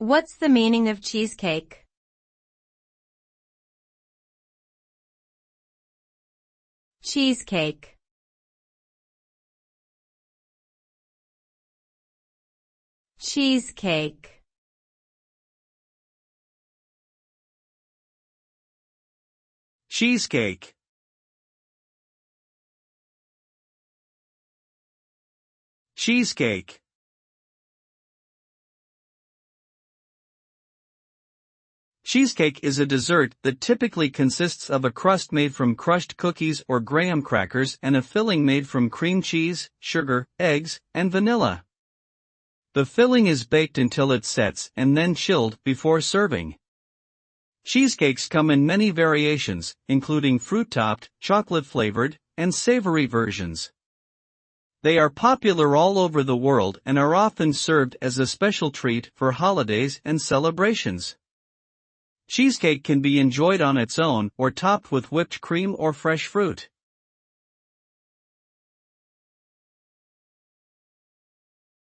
What's the meaning of cheesecake? Cheesecake. Cheesecake. Cheesecake. Cheesecake. Cheesecake is a dessert that typically consists of a crust made from crushed cookies or graham crackers and a filling made from cream cheese, sugar, eggs, and vanilla. The filling is baked until it sets and then chilled before serving. Cheesecakes come in many variations, including fruit-topped, chocolate-flavored, and savory versions. They are popular all over the world and are often served as a special treat for holidays and celebrations. Cheesecake can be enjoyed on its own or topped with whipped cream or fresh fruit.